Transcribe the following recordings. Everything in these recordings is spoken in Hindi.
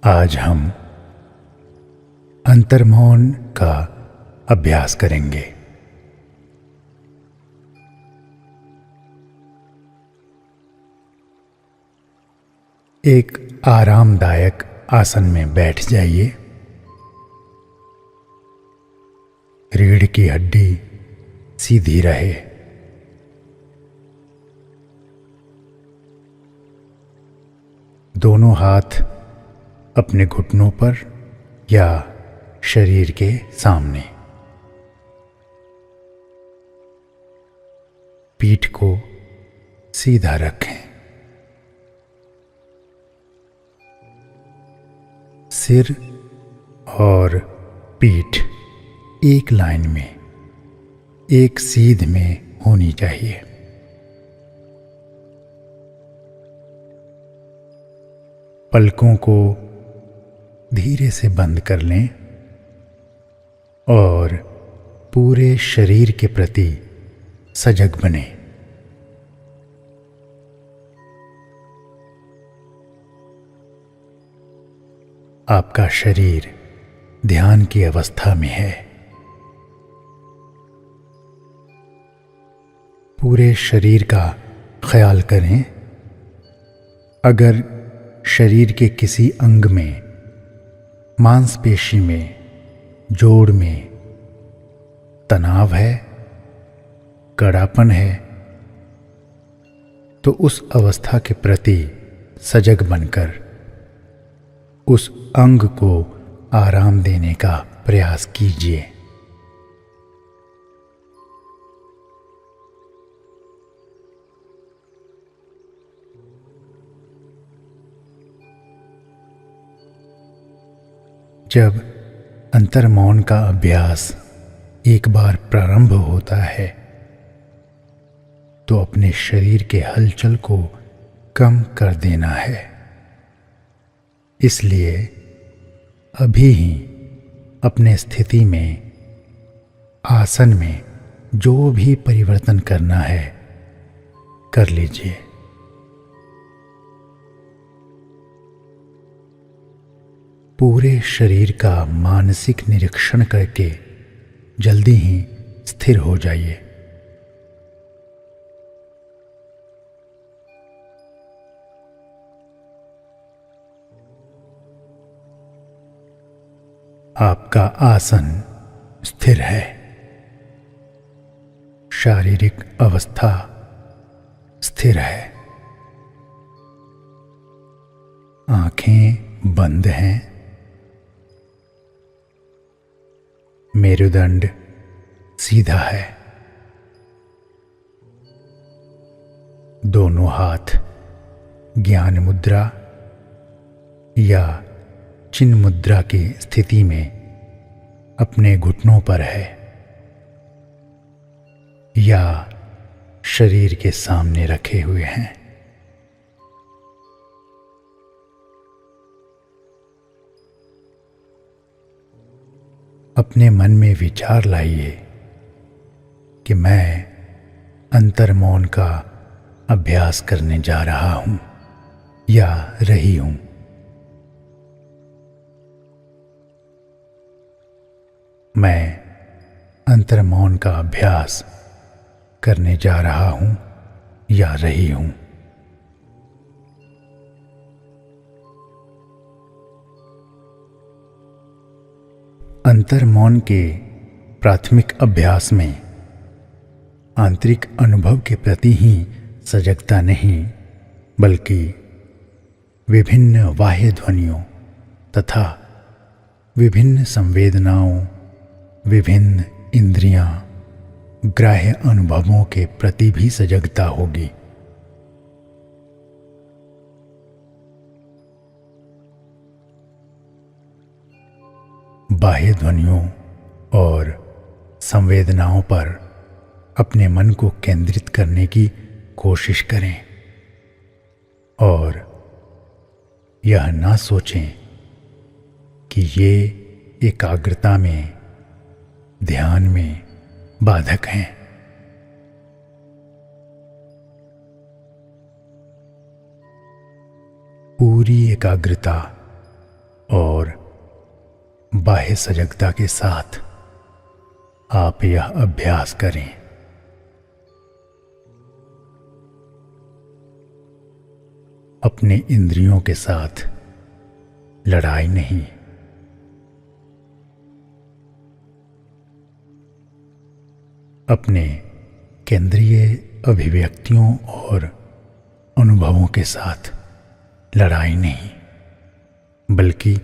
आज हम अंतर्मौन का अभ्यास करेंगे। एक आरामदायक आसन में बैठ जाइए। रीढ़ की हड्डी सीधी रहे। दोनों हाथ अपने घुटनों पर या शरीर के सामने। पीठ को सीधा रखें। सिर और पीठ एक लाइन में, एक सीध में होनी चाहिए। पलकों को धीरे से बंद कर लें और पूरे शरीर के प्रति सजग बने। आपका शरीर ध्यान की अवस्था में है। पूरे शरीर का ख्याल करें। अगर शरीर के किसी अंग में, मांसपेशी में, जोड़ में तनाव है, कड़ापन है, तो उस अवस्था के प्रति सजग बनकर उस अंग को आराम देने का प्रयास कीजिए। जब अंतर्मौन का अभ्यास एक बार प्रारंभ होता है तो अपने शरीर के हलचल को कम कर देना है। इसलिए अभी ही अपने स्थिति में, आसन में जो भी परिवर्तन करना है कर लीजिए। पूरे शरीर का मानसिक निरीक्षण करके जल्दी ही स्थिर हो जाइए। आपका आसन स्थिर है। शारीरिक अवस्था स्थिर है। आंखें बंद हैं। मेरुदंड सीधा है। दोनों हाथ ज्ञान मुद्रा या चिन्ह मुद्रा की स्थिति में अपने घुटनों पर है या शरीर के सामने रखे हुए हैं। अपने मन में विचार लाइए कि मैं अंतर्मौन का अभ्यास करने जा रहा हूं या रही हूं। मैं अंतर्मौन का अभ्यास करने जा रहा हूं या रही हूं। अंतर्मौन के प्राथमिक अभ्यास में आंतरिक अनुभव के प्रति ही सजगता नहीं, बल्कि विभिन्न बाह्य ध्वनियों तथा विभिन्न संवेदनाओं, विभिन्न इंद्रियां, ग्राह्य अनुभवों के प्रति भी सजगता होगी। बाह्य ध्वनियों और संवेदनाओं पर अपने मन को केंद्रित करने की कोशिश करें और यह ना सोचें कि ये एकाग्रता में, ध्यान में बाधक हैं। पूरी एकाग्रता बाह्य सजगता के साथ आप यह अभ्यास करें। अपने इंद्रियों के साथ लड़ाई नहीं, अपने केंद्रीय अभिव्यक्तियों और अनुभवों के साथ लड़ाई नहीं, बल्कि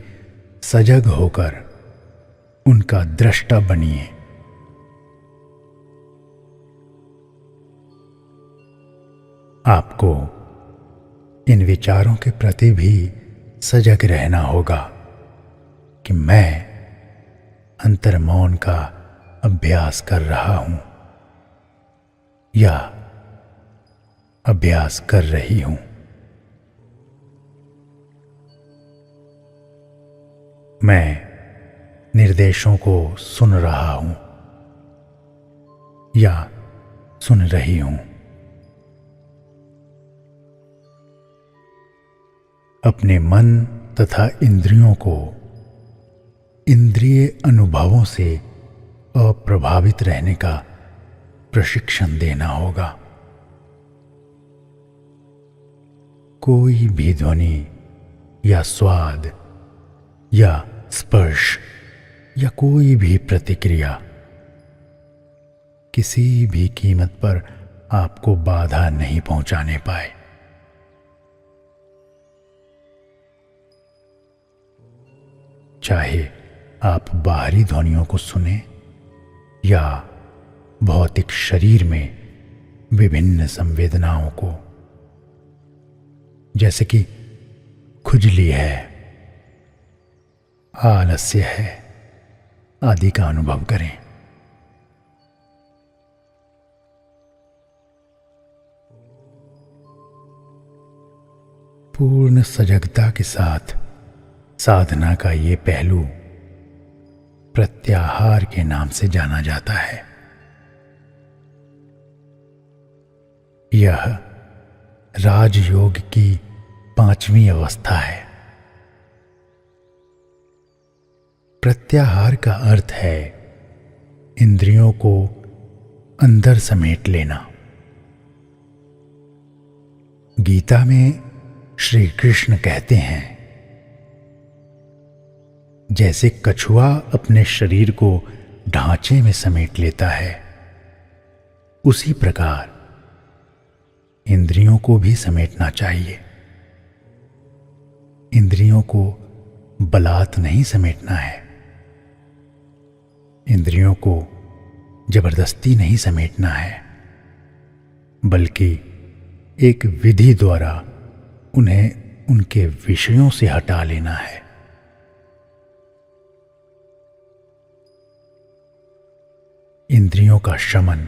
सजग होकर उनका दृष्टा बनिए। आपको इन विचारों के प्रति भी सजग रहना होगा कि मैं अंतर्मौन का अभ्यास कर रहा हूं या अभ्यास कर रही हूं। मैं निर्देशों को सुन रहा हूं या सुन रही हूं। अपने मन तथा इंद्रियों को इंद्रिय अनुभवों से अप्रभावित रहने का प्रशिक्षण देना होगा। कोई भी ध्वनि या स्वाद या स्पर्श या कोई भी प्रतिक्रिया किसी भी कीमत पर आपको बाधा नहीं पहुंचाने पाए। चाहे आप बाहरी ध्वनियों को सुने या भौतिक शरीर में विभिन्न संवेदनाओं को, जैसे कि खुजली है, आलस्य है आदि का अनुभव करें। पूर्ण सजगता के साथ साधना का ये पहलू प्रत्याहार के नाम से जाना जाता है। यह राजयोग की 5वीं अवस्था है। प्रत्याहार का अर्थ है इंद्रियों को अंदर समेट लेना। गीता में श्री कृष्ण कहते हैं, जैसे कछुआ अपने शरीर को ढांचे में समेट लेता है, उसी प्रकार इंद्रियों को भी समेटना चाहिए। इंद्रियों को बलात् नहीं समेटना है, इंद्रियों को जबरदस्ती नहीं समेटना है, बल्कि एक विधि द्वारा उन्हें उनके विषयों से हटा लेना है। इंद्रियों का शमन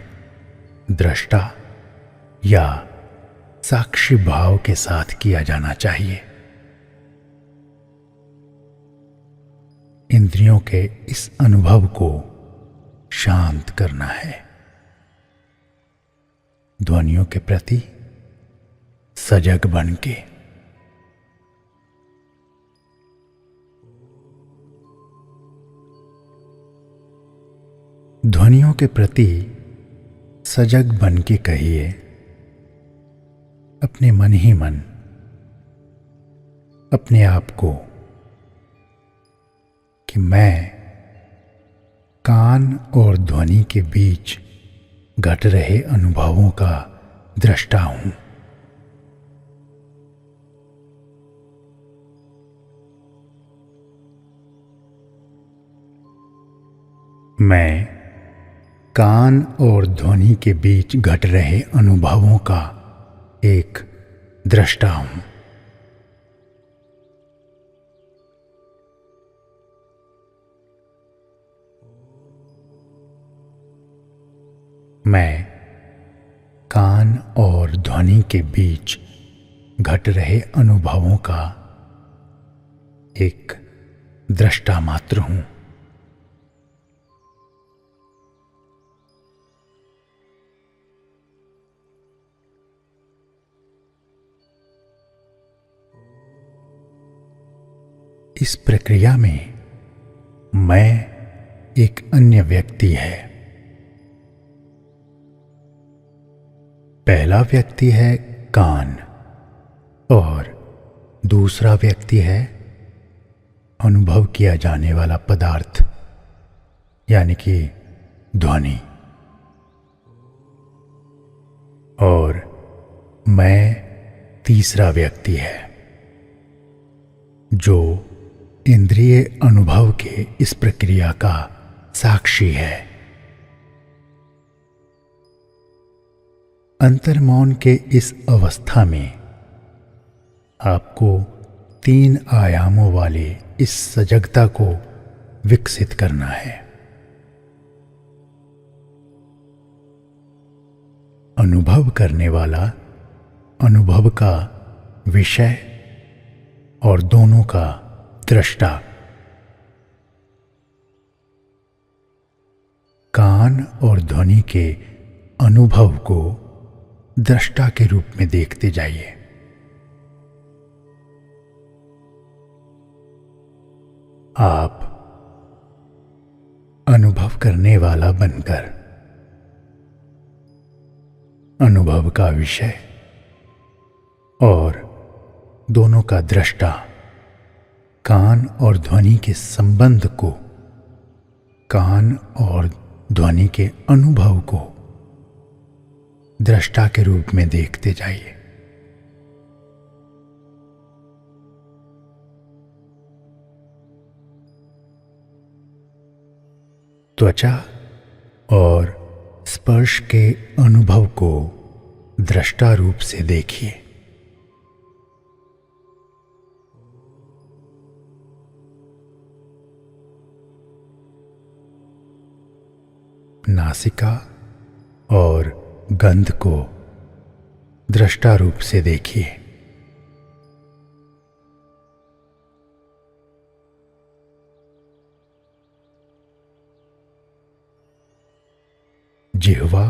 दृष्टा या साक्षी भाव के साथ किया जाना चाहिए। इंद्रियों के इस अनुभव को शांत करना है। ध्वनियों के प्रति सजग बन के। ध्वनियों के प्रति सजग बन के कहिए, अपने मन ही मन अपने आप को, कि मैं कान और ध्वनि के बीच घट रहे अनुभवों का दृष्टा हूं। मैं कान और ध्वनि के बीच घट रहे अनुभवों का एक दृष्टा हूं। मैं कान और ध्वनि के बीच घट रहे अनुभवों का एक दृष्टा मात्र हूं। इस प्रक्रिया में मैं एक अन्य व्यक्ति है। पहला व्यक्ति है कान और दूसरा व्यक्ति है अनुभव किया जाने वाला पदार्थ, यानी कि ध्वनि। और मैं तीसरा व्यक्ति है जो इंद्रिय अनुभव के इस प्रक्रिया का साक्षी है। अंतर्मौन के इस अवस्था में आपको 3 आयामों वाले इस सजगता को विकसित करना है। अनुभव करने वाला, अनुभव का विषय और दोनों का दृष्टा। कान और ध्वनि के अनुभव को दृष्टा के रूप में देखते जाइए। आप अनुभव करने वाला बनकर अनुभव का विषय और दोनों का दृष्टा, कान और ध्वनि के संबंध को, कान और ध्वनि के अनुभव को दृष्टा के रूप में देखते जाइए। त्वचा और स्पर्श के अनुभव को दृष्टा रूप से देखिए। नासिका और गंध को दृष्टा रूप से देखिए। जिह्वा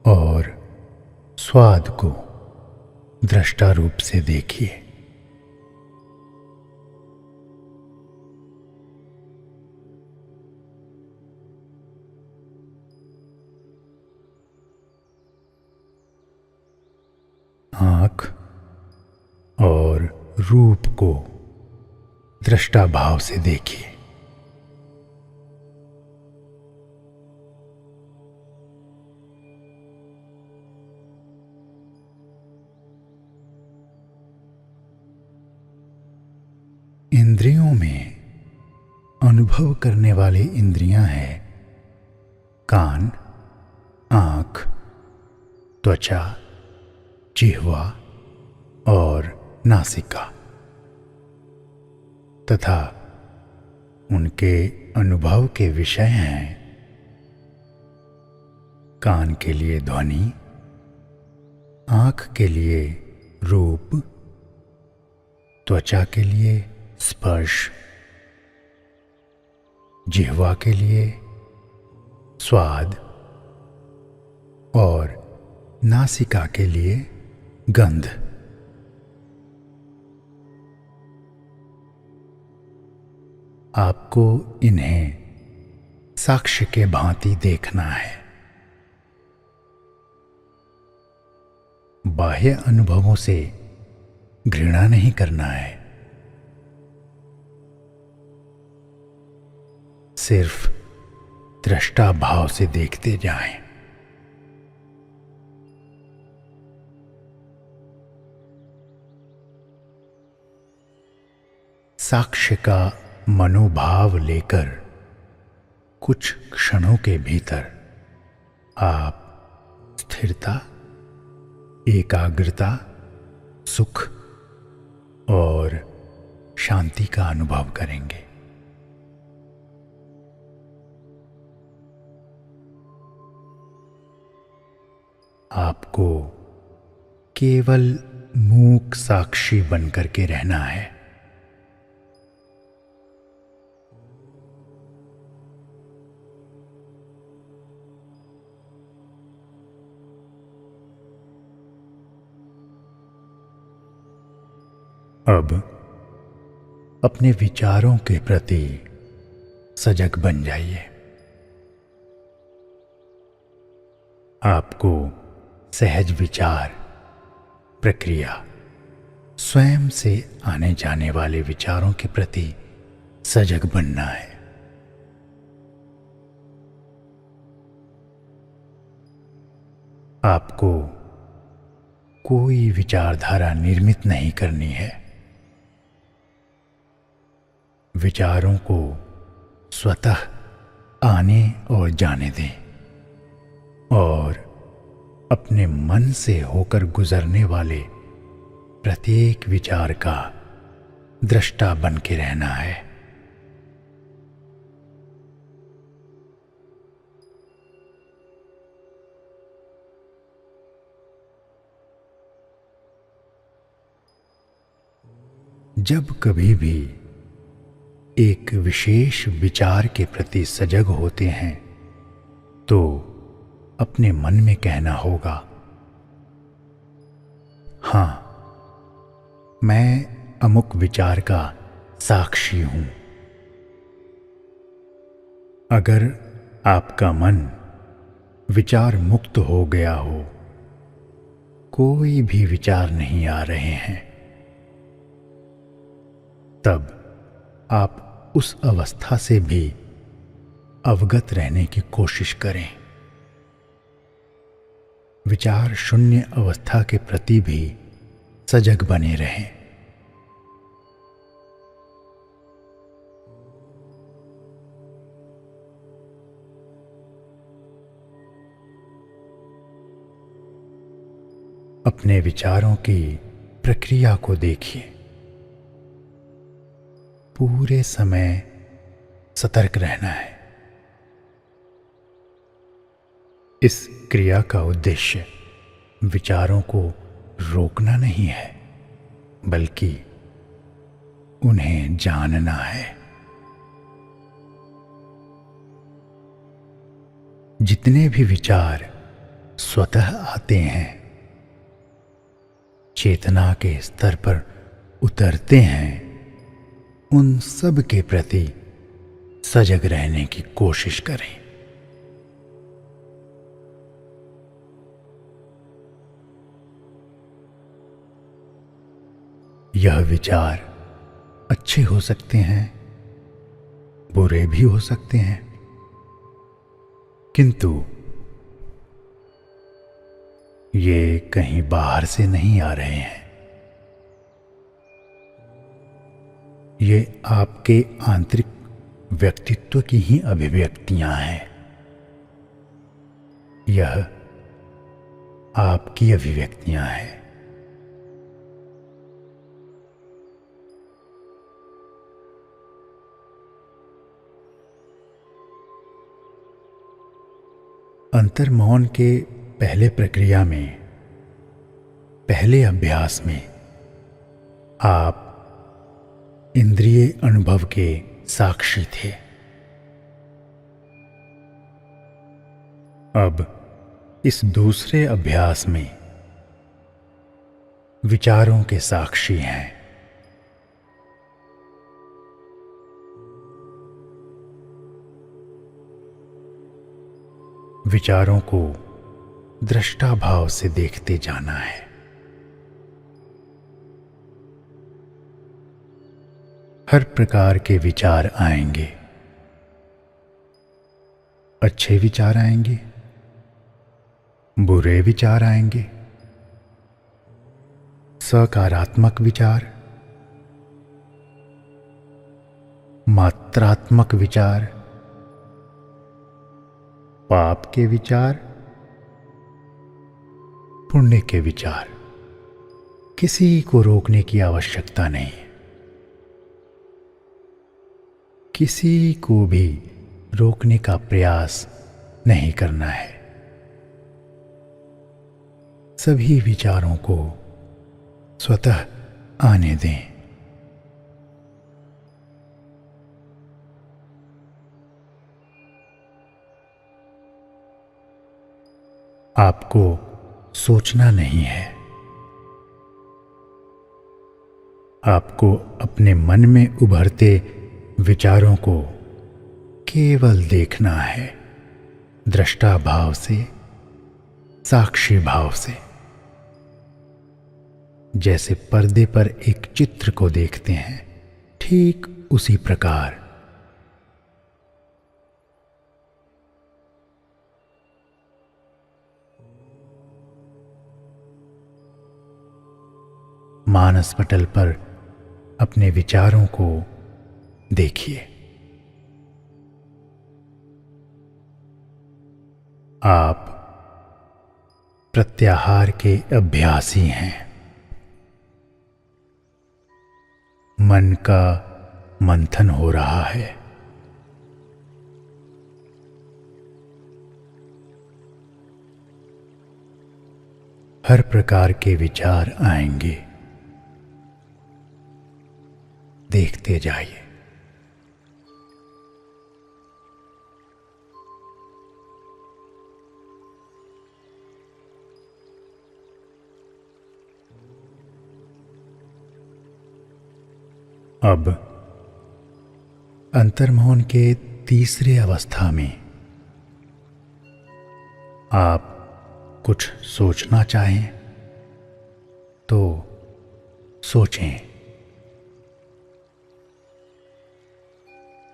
और स्वाद को दृष्टा रूप से देखिए। आँख और रूप को दृष्टा भाव से देखिए। इंद्रियों में अनुभव करने वाली इंद्रियां हैं कान, आँख, त्वचा, जिह्वा और नासिका, तथा उनके अनुभव के विषय हैं कान के लिए ध्वनि, आँख के लिए रूप, त्वचा के लिए स्पर्श, जिह्वा के लिए स्वाद और नासिका के लिए गंध। आपको इन्हें साक्ष्य के भांति देखना है। बाह्य अनुभवों से घृणा नहीं करना है, सिर्फ दृष्टा भाव से देखते जाएं। साक्ष्य का मनोभाव लेकर कुछ क्षणों के भीतर आप स्थिरता, एकाग्रता, सुख और शांति का अनुभव करेंगे। आपको केवल मूक साक्षी बनकर के रहना है। अब अपने विचारों के प्रति सजग बन जाइए। आपको सहज विचार प्रक्रिया, स्वयं से आने जाने वाले विचारों के प्रति सजग बनना है। आपको कोई विचारधारा निर्मित नहीं करनी है। विचारों को स्वतः आने और जाने दें और अपने मन से होकर गुजरने वाले प्रत्येक विचार का दृष्टा बन के रहना है। जब कभी भी एक विशेष विचार के प्रति सजग होते हैं तो अपने मन में कहना होगा, हाँ, मैं अमुक विचार का साक्षी हूं। अगर आपका मन विचार मुक्त हो गया हो, कोई भी विचार नहीं आ रहे हैं, तब आप उस अवस्था से भी अवगत रहने की कोशिश करें। विचार शून्य अवस्था के प्रति भी सजग बने रहें। अपने विचारों की प्रक्रिया को देखिए। पूरे समय सतर्क रहना है। इस क्रिया का उद्देश्य विचारों को रोकना नहीं है, बल्कि उन्हें जानना है। जितने भी विचार स्वतः आते हैं, चेतना के स्तर पर उतरते हैं, उन सब के प्रति सजग रहने की कोशिश करें। यह विचार अच्छे हो सकते हैं, बुरे भी हो सकते हैं, किंतु ये कहीं बाहर से नहीं आ रहे हैं। ये आपके आंतरिक व्यक्तित्व की ही अभिव्यक्तियां हैं। यह आपकी अभिव्यक्तियां हैं। अंतर्मौन के पहले प्रक्रिया में, पहले अभ्यास में आप इंद्रिय अनुभव के साक्षी थे। अब इस दूसरे अभ्यास में विचारों के साक्षी हैं। विचारों को दृष्टा भाव से देखते जाना है। हर प्रकार के विचार आएंगे। अच्छे विचार आएंगे, बुरे विचार आएंगे, सकारात्मक विचार, मात्रात्मक विचार, पाप के विचार, पुण्य के विचार। किसी को रोकने की आवश्यकता नहीं। किसी को भी रोकने का प्रयास नहीं करना है। सभी विचारों को स्वतः आने दें। आपको सोचना नहीं है। आपको अपने मन में उभरते विचारों को केवल देखना है, दृष्टा भाव से, साक्षी भाव से। जैसे पर्दे पर एक चित्र को देखते हैं, ठीक उसी प्रकार मानस पटल पर अपने विचारों को देखिए। आप प्रत्याहार के अभ्यासी हैं। मन का मंथन हो रहा है। हर प्रकार के विचार आएंगे, देखते जाइए। अब अंतर्मौन के तीसरे अवस्था में आप कुछ सोचना चाहें तो सोचें।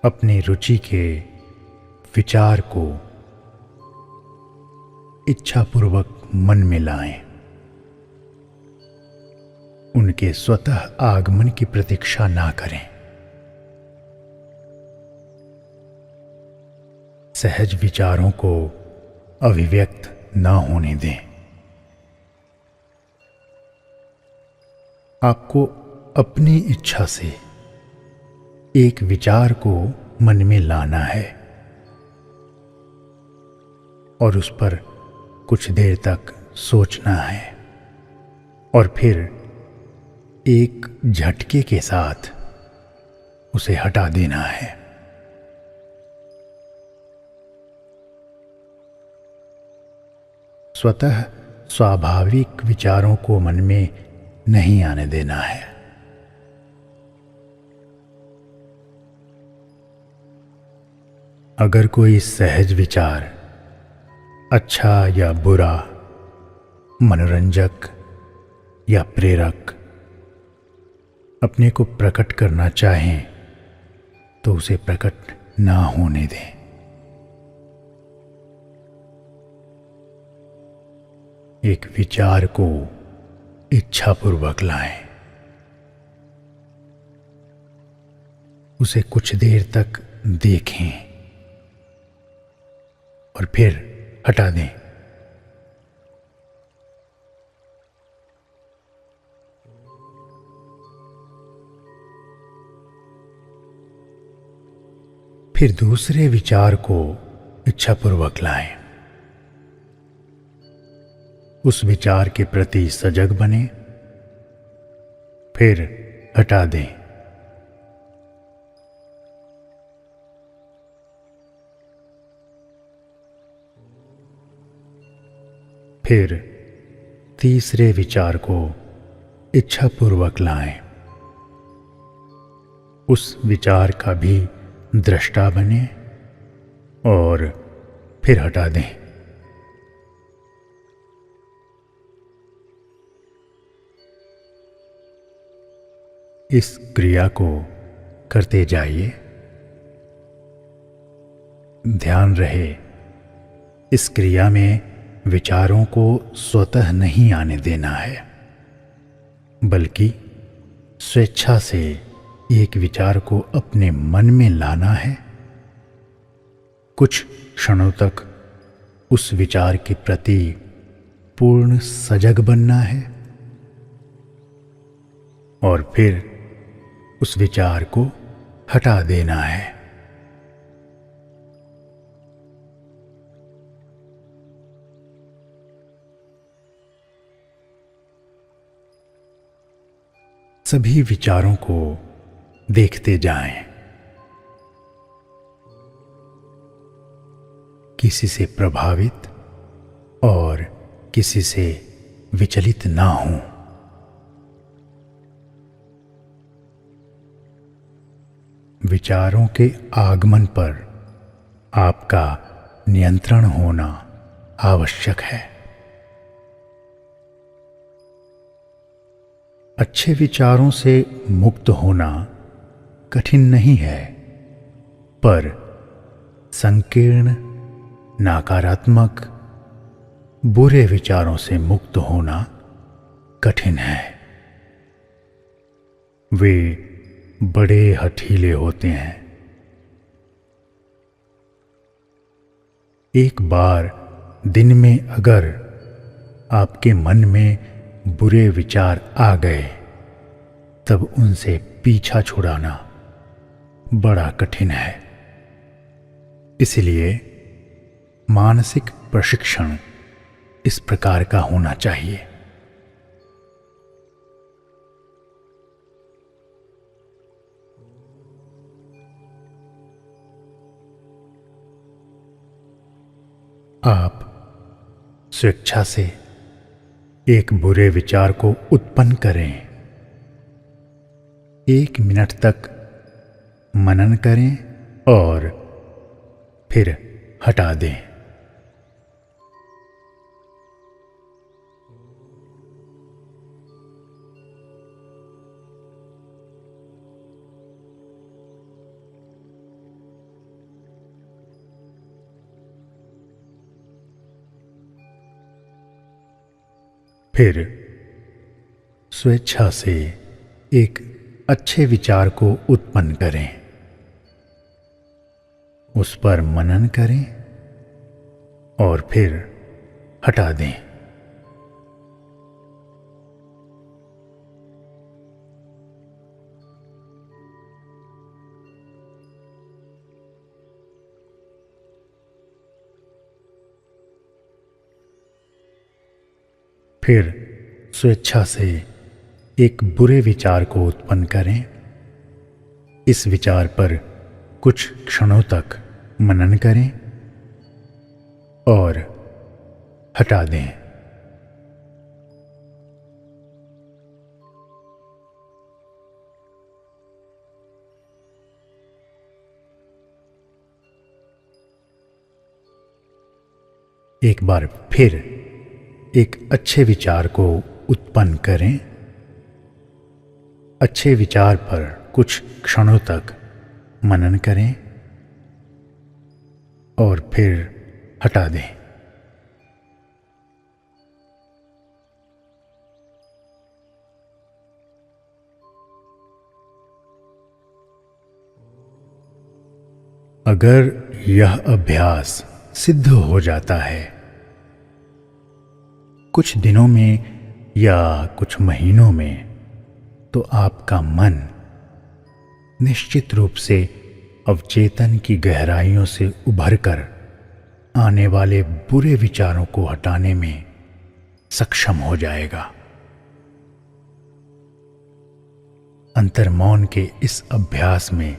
अपनी रुचि के विचार को इच्छापूर्वक मन में लाएं। उनके स्वतः आगमन की प्रतीक्षा ना करें। सहज विचारों को अभिव्यक्त ना होने दें। आपको अपनी इच्छा से एक विचार को मन में लाना है और उस पर कुछ देर तक सोचना है और फिर एक झटके के साथ उसे हटा देना है। स्वतः स्वाभाविक विचारों को मन में नहीं आने देना है। अगर कोई सहज विचार अच्छा या बुरा, मनोरंजक या प्रेरक अपने को प्रकट करना चाहें तो उसे प्रकट ना होने दें। एक विचार को इच्छापूर्वक लाएं। उसे कुछ देर तक देखें और फिर हटा दें। फिर दूसरे विचार को इच्छापूर्वक लाएं। उस विचार के प्रति सजग बने, फिर हटा दें। फिर तीसरे विचार को इच्छापूर्वक लाएं। उस विचार का भी दृष्टा बने और फिर हटा दें। इस क्रिया को करते जाइए। ध्यान रहे, इस क्रिया में विचारों को स्वतः नहीं आने देना है, बल्कि स्वेच्छा से एक विचार को अपने मन में लाना है। कुछ क्षणों तक उस विचार के प्रति पूर्ण सजग बनना है और फिर उस विचार को हटा देना है। सभी विचारों को देखते जाएं। किसी से प्रभावित और किसी से विचलित ना हों। विचारों के आगमन पर आपका नियंत्रण होना आवश्यक है। अच्छे विचारों से मुक्त होना कठिन नहीं है, पर संकीर्ण, नकारात्मक, बुरे विचारों से मुक्त होना कठिन है। वे बड़े हठीले होते हैं। एक बार दिन में अगर आपके मन में बुरे विचार आ गए, तब उनसे पीछा छुड़ाना बड़ा कठिन है। इसलिए मानसिक प्रशिक्षण इस प्रकार का होना चाहिए। आप स्वेच्छा से एक बुरे विचार को उत्पन्न करें। 1 मिनट तक मनन करें और फिर हटा दें। फिर स्वेच्छा से एक अच्छे विचार को उत्पन्न करें, उस पर मनन करें और फिर हटा दें। फिर स्वेच्छा से एक बुरे विचार को उत्पन्न करें। इस विचार पर कुछ क्षणों तक मनन करें और हटा दें। एक बार फिर एक अच्छे विचार को उत्पन्न करें। अच्छे विचार पर कुछ क्षणों तक मनन करें और फिर हटा दें। अगर यह अभ्यास सिद्ध हो जाता है, कुछ दिनों में या कुछ महीनों में, तो आपका मन निश्चित रूप से अवचेतन की गहराइयों से उभरकर आने वाले बुरे विचारों को हटाने में सक्षम हो जाएगा। अंतर्मौन के इस अभ्यास में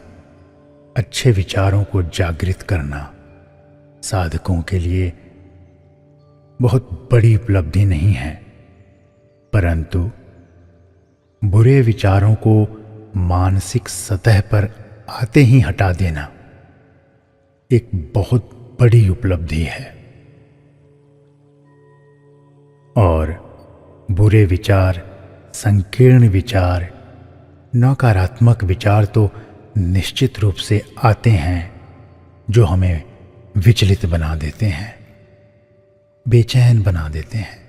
अच्छे विचारों को जागृत करना साधकों के लिए बहुत बड़ी उपलब्धि नहीं है, परंतु बुरे विचारों को मानसिक सतह पर आते ही हटा देना एक बहुत बड़ी उपलब्धि है। और बुरे विचार, संकीर्ण विचार, नकारात्मक विचार तो निश्चित रूप से आते हैं, जो हमें विचलित बना देते हैं, बेचैन बना देते हैं।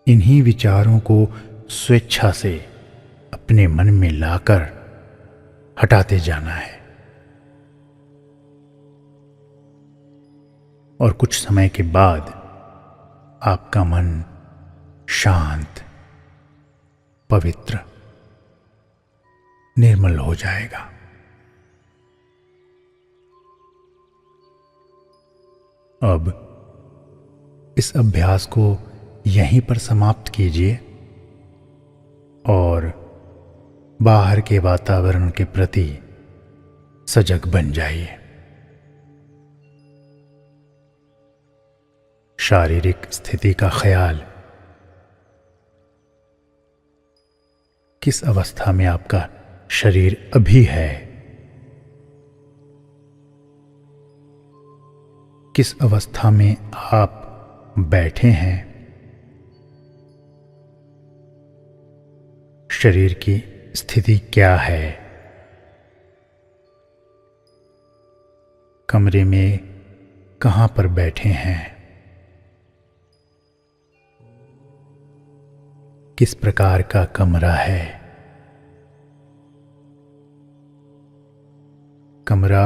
इन्हीं विचारों को स्वेच्छा से अपने मन में लाकर हटाते जाना है। और कुछ समय के बाद आपका मन शांत, पवित्र, निर्मल हो जाएगा। अब इस अभ्यास को यहीं पर समाप्त कीजिए और बाहर के वातावरण के प्रति सजग बन जाइए। शारीरिक स्थिति का ख्याल, किस अवस्था में आपका शरीर अभी है, किस अवस्था में आप बैठे हैं, शरीर की स्थिति क्या है, कमरे में कहाँ पर बैठे हैं, किस प्रकार का कमरा है, कमरा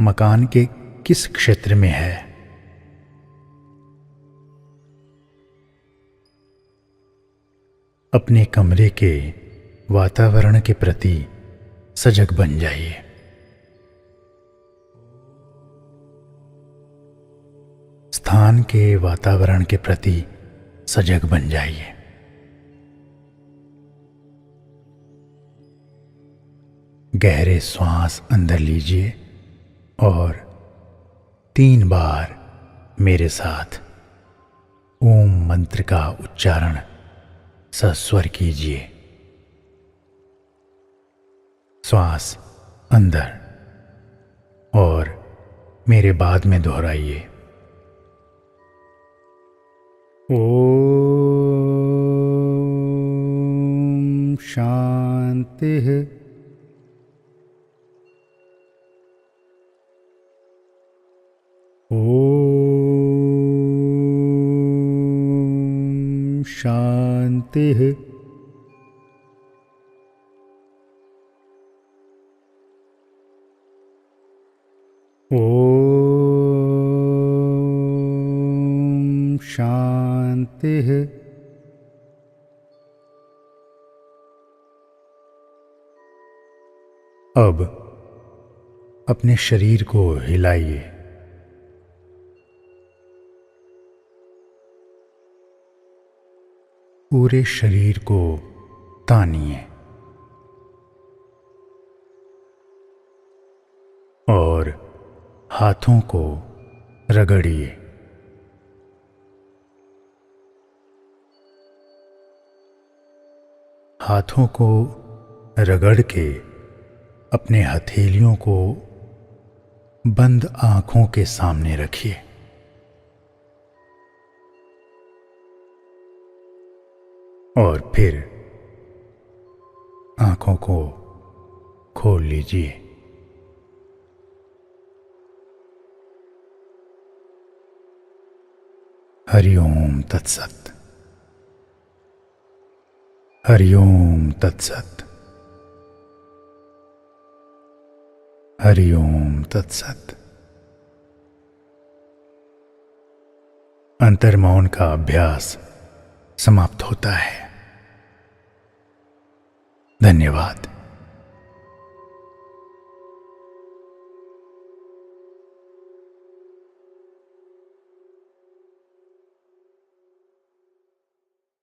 मकान के किस क्षेत्र में है, अपने कमरे के वातावरण के प्रति सजग बन जाइए। स्थान के वातावरण के प्रति सजग बन जाइए। गहरे श्वास अंदर लीजिए और 3 बार मेरे साथ ओम मंत्र का उच्चारण सस्वर कीजिए। श्वास अंदर और मेरे बाद में दोहराइए। ओम शांति। ओम शांति। ओम शांति। अब अपने शरीर को हिलाइए। पूरे शरीर को तानिए और हाथों को रगड़िए। हाथों को रगड़ के अपने हथेलियों को बंद आंखों के सामने रखिए। और फिर आंखों को खोल लीजिए। हरि ओम तत्सत। हरि ओम तत्सत। हरि ओम तत्सत। अंतर्मौन का अभ्यास समाप्त होता है। धन्यवाद।